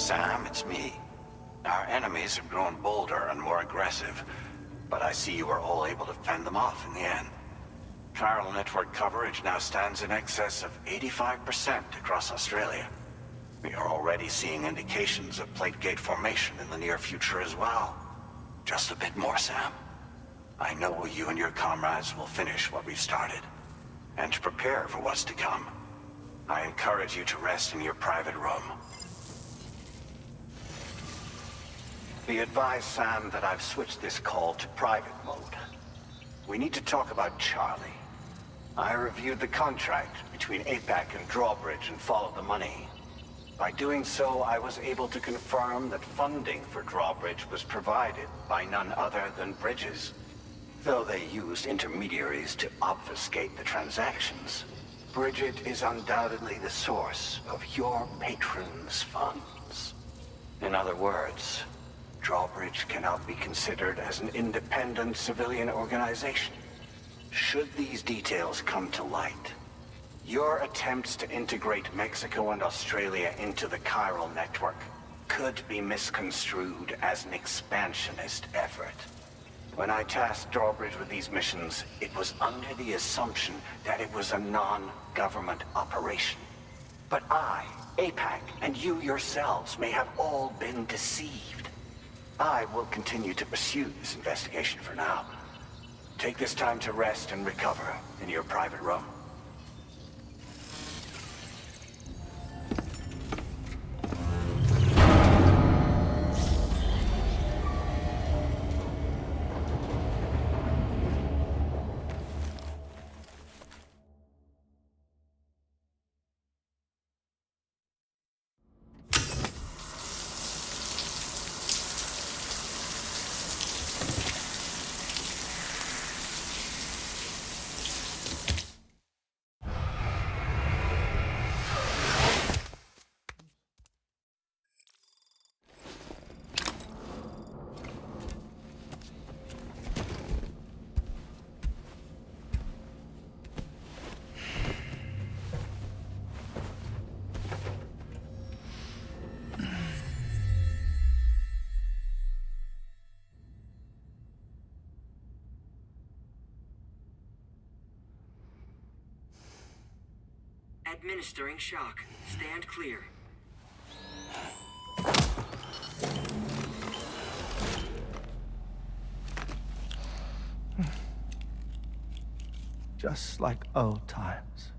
Sam, it's me. Our enemies have grown bolder and more aggressive, but I see you were all able to fend them off in the end. Chiral network coverage now stands in excess of 85% across Australia. We are already seeing indications of plate gate formation in the near future as well. Just a bit more, Sam. I know you and your comrades will finish what we've started, and to prepare for what's to come. I encourage you to rest in your private room. Be advised, Sam, that I've switched this call to private mode. We need to talk about Charlie. I reviewed the contract between APAC and Drawbridge and followed the money. By doing so, I was able to confirm that funding for Drawbridge was provided by none other than Bridges. Though they used intermediaries to obfuscate the transactions, Bridget is undoubtedly the source of your patrons' funds. In other words, Drawbridge cannot be considered as an independent civilian organization. Should these details come to light, your attempts to integrate Mexico and Australia into the chiral network could be misconstrued as an expansionist effort. When I tasked Drawbridge with these missions, it was under the assumption that it was a non-government operation. But I, APAC, and you yourselves may have all been deceived. I will continue to pursue this investigation for now. Take this time to rest and recover in your private room. Administering shock. Stand clear. Just like old times.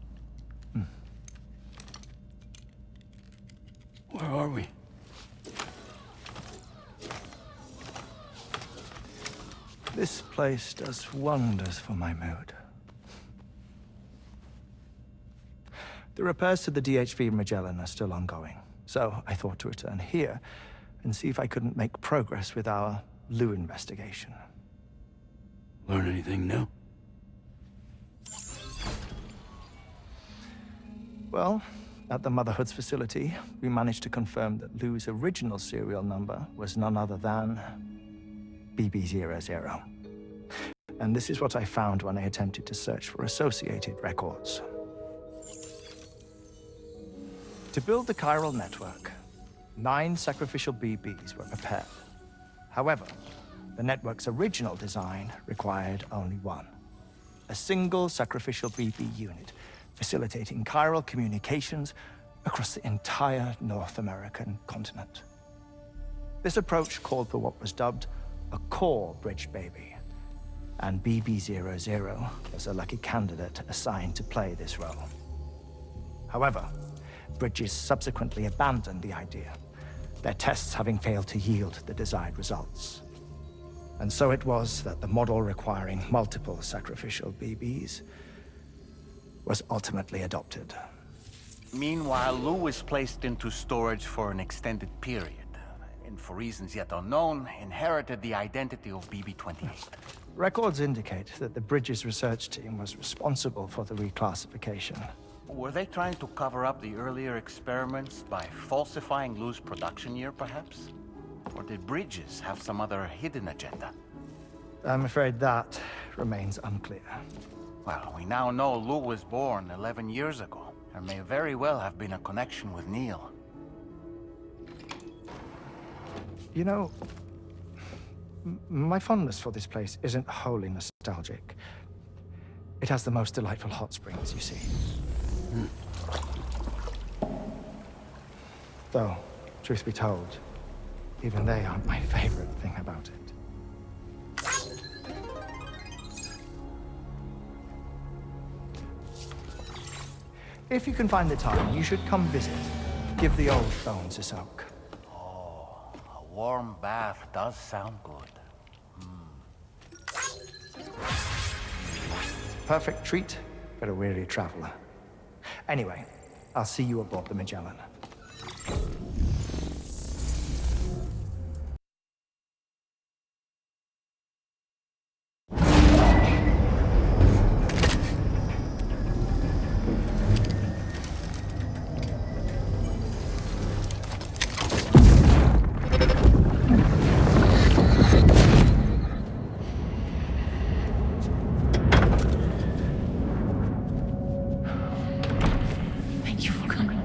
Where are we? This place does wonders for my mood. The repairs to the DHV Magellan are still ongoing, so I thought to return here and see if I couldn't make progress with our Lou investigation. Learn anything new? Well, at the Motherhood's facility, we managed to confirm that Lou's original serial number was none other than BB00. And this is what I found when I attempted to search for associated records. To build the chiral network, 9 sacrificial BBs were prepared. However, the network's original design required only 1. A single sacrificial BB unit, facilitating chiral communications across the entire North American continent. This approach called for what was dubbed a core bridge baby, and BB00 was a lucky candidate assigned to play this role. However, Bridges subsequently abandoned the idea, their tests having failed to yield the desired results. And so it was that the model requiring multiple sacrificial BBs was ultimately adopted. Meanwhile, Lou was placed into storage for an extended period, and for reasons yet unknown, inherited the identity of BB-28. Records indicate that the Bridges research team was responsible for the reclassification. Were they trying to cover up the earlier experiments by falsifying Lou's production year, perhaps? Or did Bridges have some other hidden agenda? I'm afraid that remains unclear. Well, we now know Lou was born 11 years ago. There may very well have been a connection with Neil. You know, my fondness for this place isn't wholly nostalgic. It has the most delightful hot springs, you see. Though, truth be told, even they aren't my favorite thing about it. If you can find the time, you should come visit. Give the old bones a soak. Oh, a warm bath does sound good. Perfect treat for a weary traveler. Anyway, I'll see you aboard the Magellan. Thank you for coming.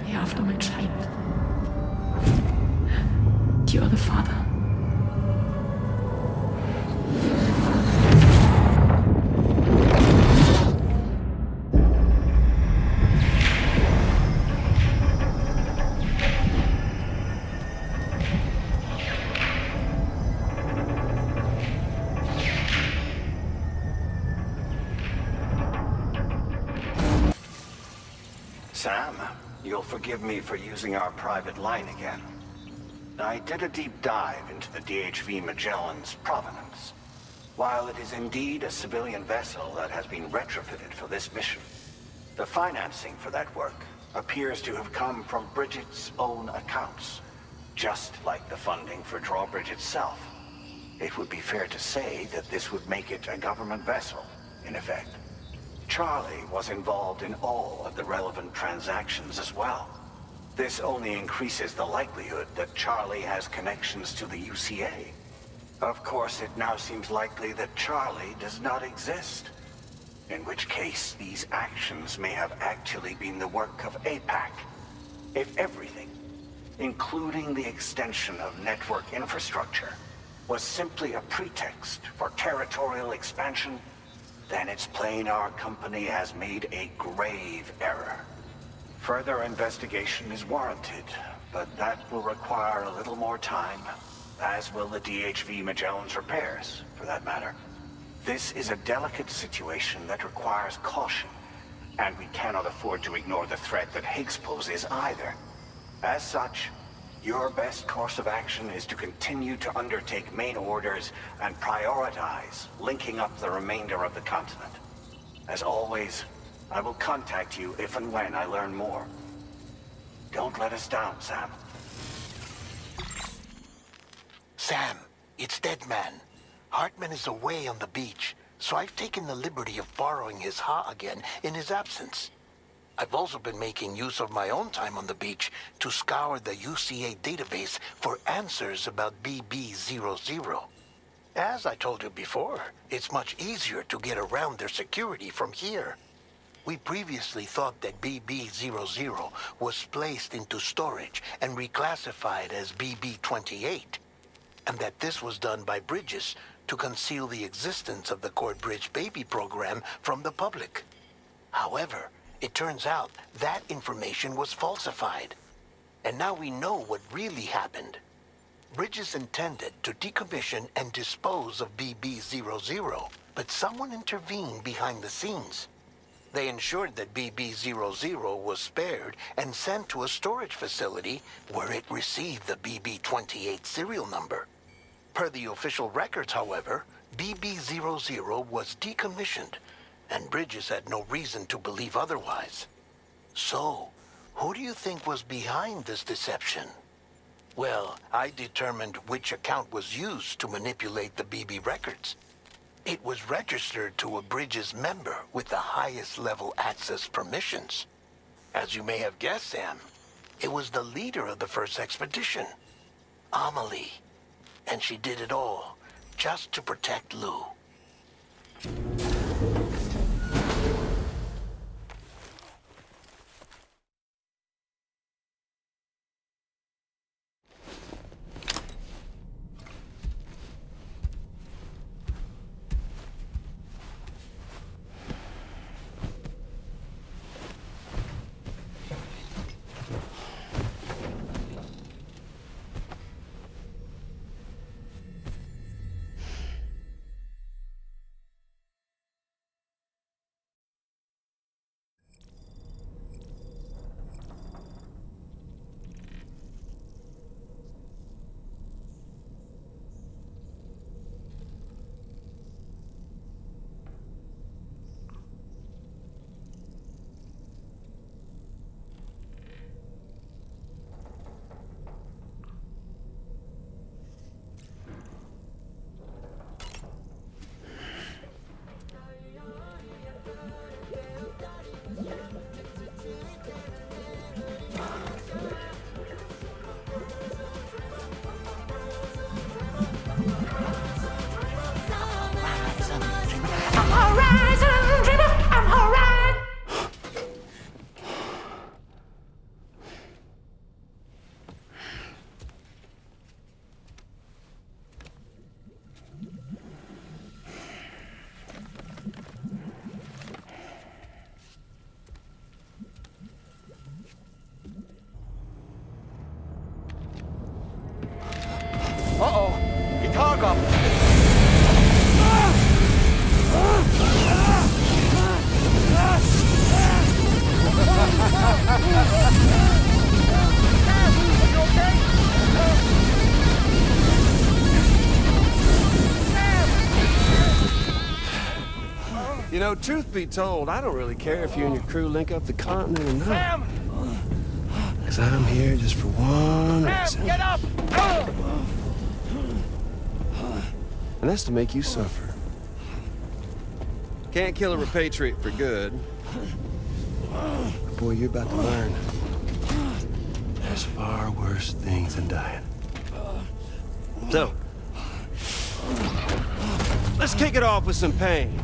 Be after my child. You are the father. Sam, you'll forgive me for using our private line again. I did a deep dive into the DHV Magellan's provenance. While it is indeed a civilian vessel that has been retrofitted for this mission, the financing for that work appears to have come from Bridget's own accounts, just like the funding for Drawbridge itself. It would be fair to say that this would make it a government vessel, in effect. Charlie was involved in all of the relevant transactions as well. This only increases the likelihood that Charlie has connections to the UCA. Of course, it now seems likely that Charlie does not exist. In which case, these actions may have actually been the work of APAC. If everything, including the extension of network infrastructure, was simply a pretext for territorial expansion, then it's plain our company has made a grave error. Further investigation is warranted, but that will require a little more time, as will the DHV Magellan's repairs, for that matter. This is a delicate situation that requires caution, and we cannot afford to ignore the threat that Higgs poses either. As such, your best course of action is to continue to undertake main orders and prioritize linking up the remainder of the continent. As always, I will contact you if and when I learn more. Don't let us down, Sam. Sam, it's Deadman. Hartman is away on the beach, so I've taken the liberty of borrowing his Ha again in his absence. I've also been making use of my own time on the beach to scour the UCA database for answers about BB00. As I told you before, it's much easier to get around their security from here. We previously thought that BB00 was placed into storage and reclassified as BB28, and that this was done by Bridges to conceal the existence of the Cord Bridge Baby program from the public. However, it turns out that information was falsified. And now we know what really happened. Bridges intended to decommission and dispose of BB00, but someone intervened behind the scenes. They ensured that BB00 was spared and sent to a storage facility where it received the BB28 serial number. Per the official records, however, BB00 was decommissioned, and Bridges had no reason to believe otherwise. So, who do you think was behind this deception? Well, I determined which account was used to manipulate the BB records. It was registered to a Bridges member with the highest level access permissions. As you may have guessed, Sam, it was the leader of the first expedition, Amelie. And she did it all just to protect Lou. You know, truth be told, I don't really care if you and your crew link up the continent or not. Sam! Because I'm here just for one reason. Sam, get up! And that's to make you suffer. Can't kill a repatriate for good. But boy, you're about to learn. There's far worse things than dying. So, let's kick it off with some pain.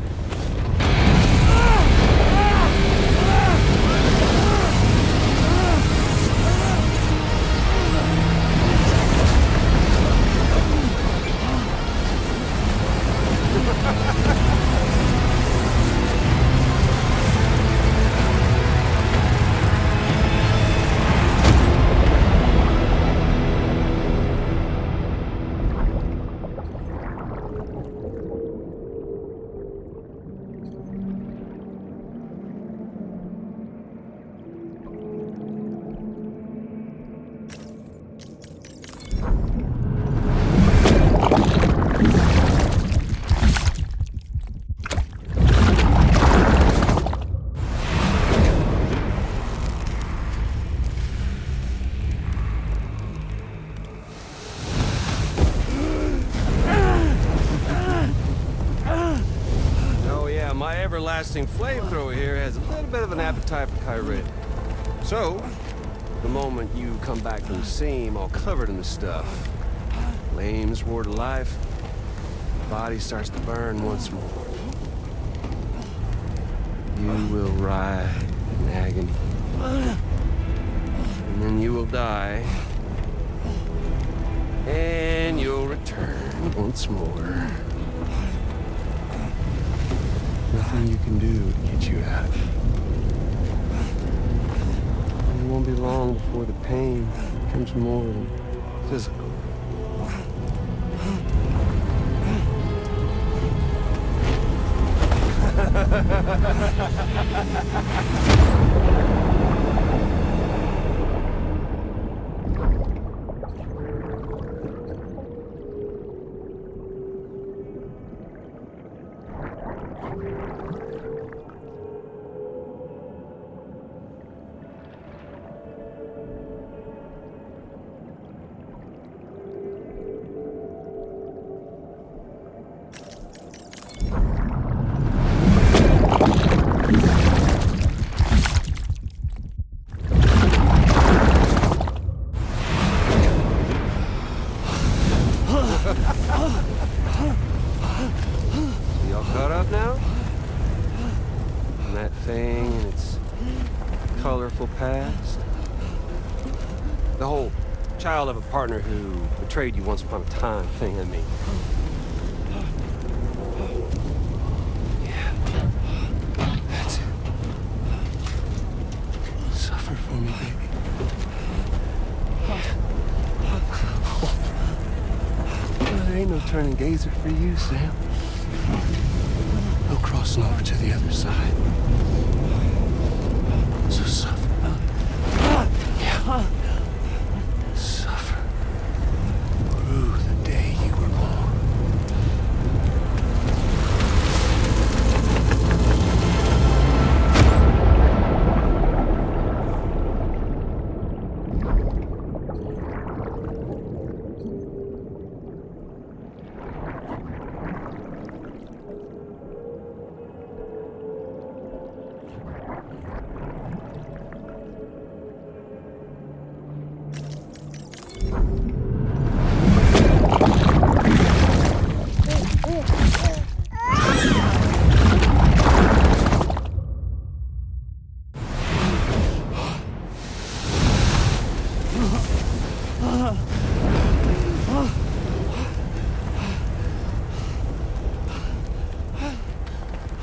Everlasting flamethrower here has a little bit of an appetite for Kyrie. So, the moment you come back from the scene all covered in the stuff, flames roar to life, the body starts to burn once more. You will writhe in agony. And then you will die. And you'll return once more. Nothing you can do to get you out of it. It won't be long before the pain becomes more than physical. Child of a partner who betrayed you once upon a time thing, I mean. Yeah. That's it. Suffer for me, baby. Well, there ain't no turning gazer for you, Sam. No crossing over to the other side. So suffer. Yeah.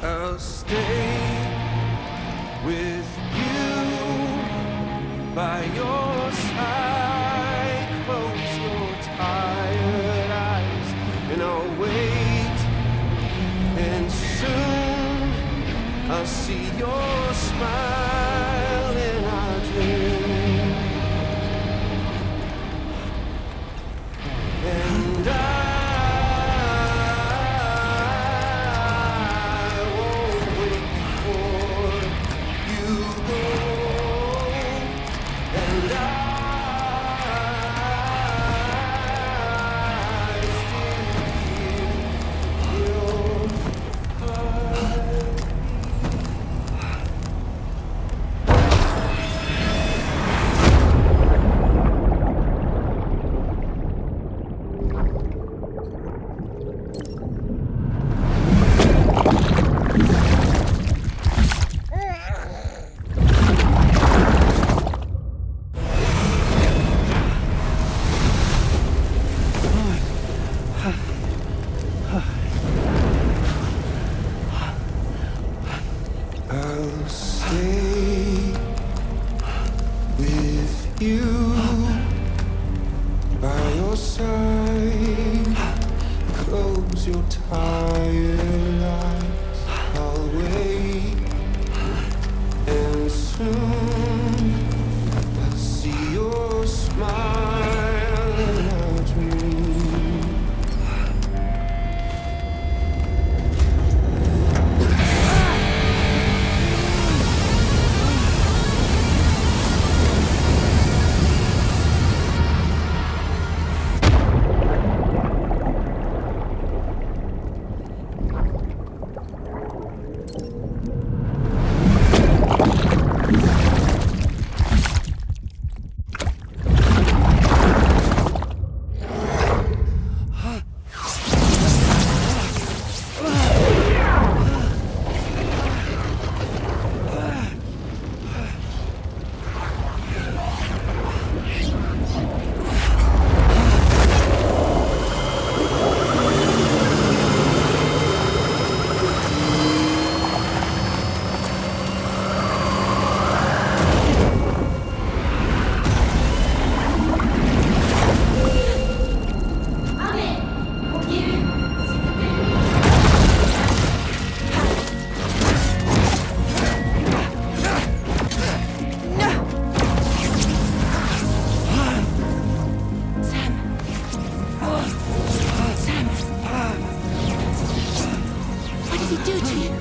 I'll stay with you by your side. Close your tired eyes and I'll wait. And soon I'll see your smile in our dreams. And I won't did he do to you?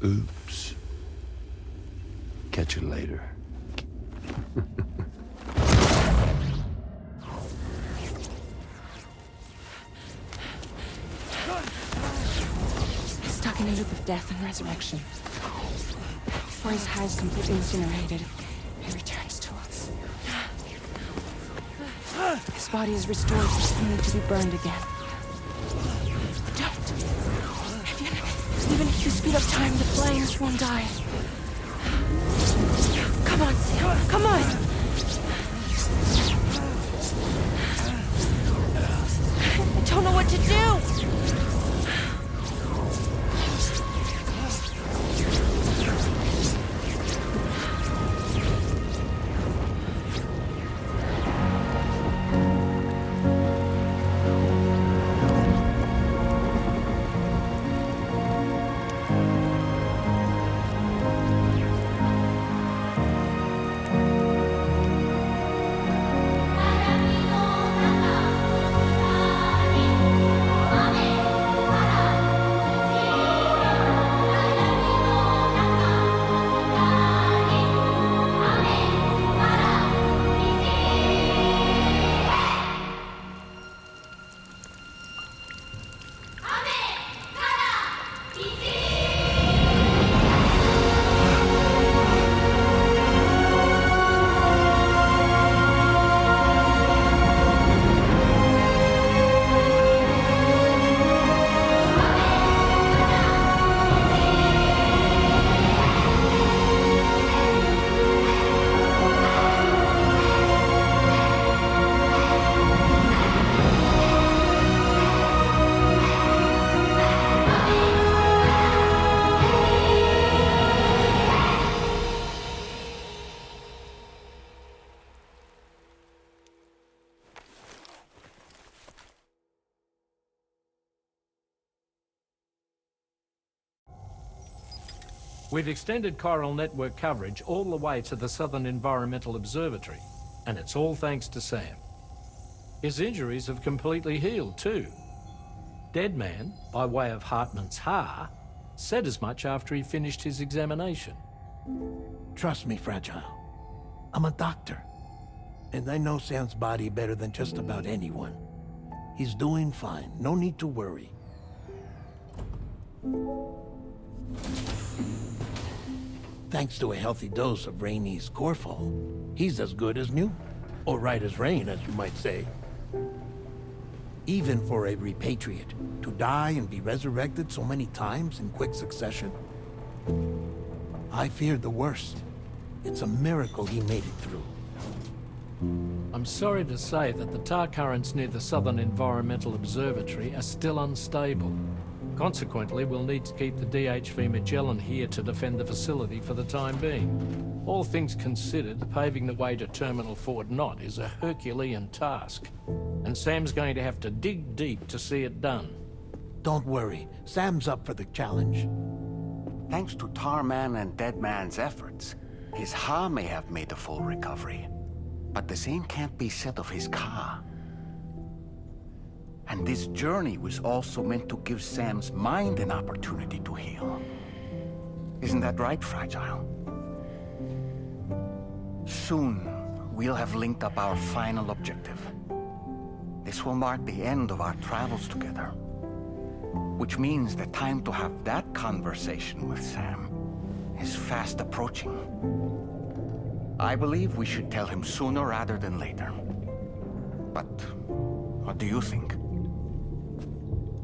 Oops. Catch you later. He's stuck in a loop of death and resurrection. Before his hair is completely incinerated, he returns to us. His body is restored, only to be burned again. Don't! Even if you speed up time, the flames won't die. Come on, Sam. Come on! I don't know what to do! We've extended chiral network coverage all the way to the Southern Environmental Observatory, and it's all thanks to Sam. His injuries have completely healed too. Deadman, by way of Hartman's Ha, said as much after he finished his examination. Trust me, Fragile. I'm a doctor. And I know Sam's body better than just about anyone. He's doing fine. No need to worry. Thanks to a healthy dose of Rainey's Corfol, he's as good as new. Or right as rain, as you might say. Even for a repatriate, to die and be resurrected so many times in quick succession. I feared the worst. It's a miracle he made it through. I'm sorry to say that the tar currents near the Southern Environmental Observatory are still unstable. Consequently, we'll need to keep the DHV Magellan here to defend the facility for the time being. All things considered, paving the way to Terminal Fort Knott is a Herculean task, and Sam's going to have to dig deep to see it done. Don't worry, Sam's up for the challenge. Thanks to Tarman and Deadman's efforts, His Ha may have made a full recovery, but the same can't be said of his Ka. And this journey was also meant to give Sam's mind an opportunity to heal. Isn't that right, Fragile? Soon, we'll have linked up our final objective. This will mark the end of our travels together. Which means the time to have that conversation with Sam is fast approaching. I believe we should tell him sooner rather than later. But what do you think?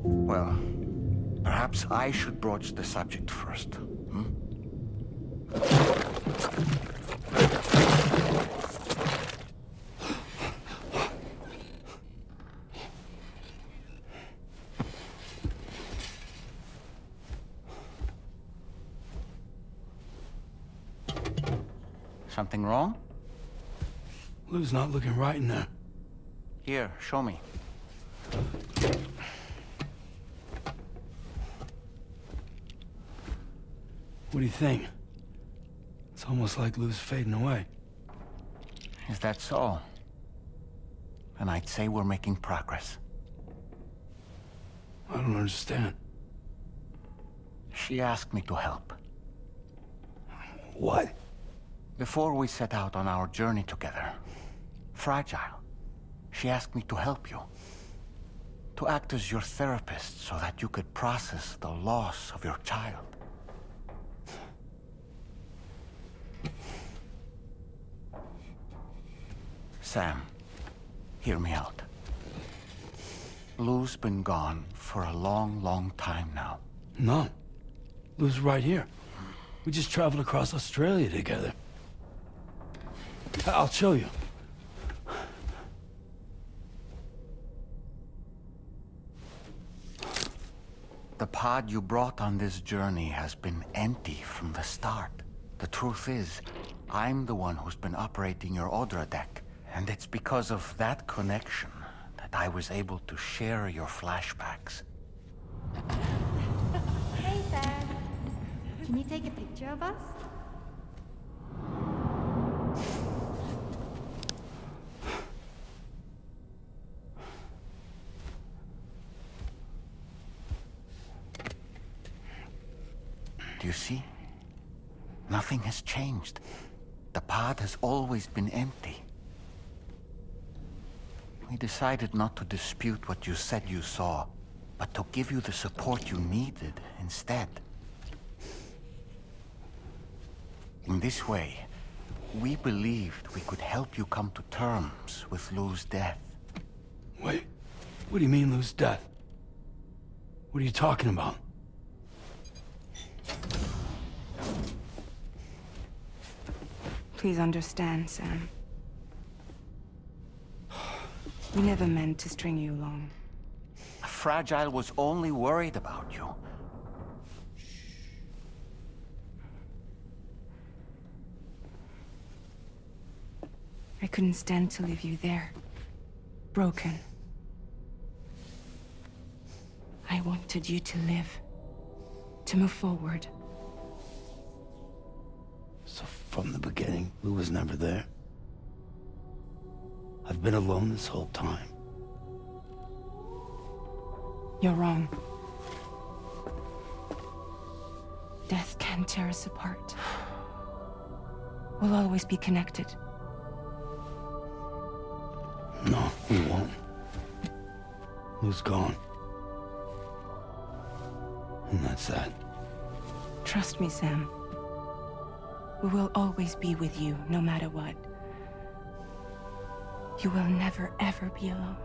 Well, perhaps I should broach the subject first. Something wrong? Lou's not looking right in there. Here, show me. What do you think? It's almost like Lou's fading away. Is that so? Then I'd say we're making progress. I don't understand. She asked me to help. What? Before we set out on our journey together, Fragile, she asked me to help you. To act as your therapist so that you could process the loss of your child. Sam, hear me out. Lou's been gone for a long, long time now. No. Lou's right here. We just traveled across Australia together. I'll show you. The pod you brought on this journey has been empty from the start. The truth is, I'm the one who's been operating your Odra deck, and it's because of that connection that I was able to share your flashbacks. Hey, Sam. Can you take a picture of us? Do you see? Nothing has changed. The pod has always been empty. We decided not to dispute what you said you saw, but to give you the support you needed instead. In this way, we believed we could help you come to terms with Lou's death. Wait, what do you mean Lou's death? What are you talking about? Please understand, Sam. We never meant to string you along. Fragile was only worried about you. I couldn't stand to leave you there, broken. I wanted you to live, to move forward. So from the beginning, Lou was never there? I've been alone this whole time. You're wrong. Death can tear us apart. We'll always be connected. No, we won't. Lou's gone. And that's that. Trust me, Sam. We will always be with you, no matter what. You will never, ever be alone.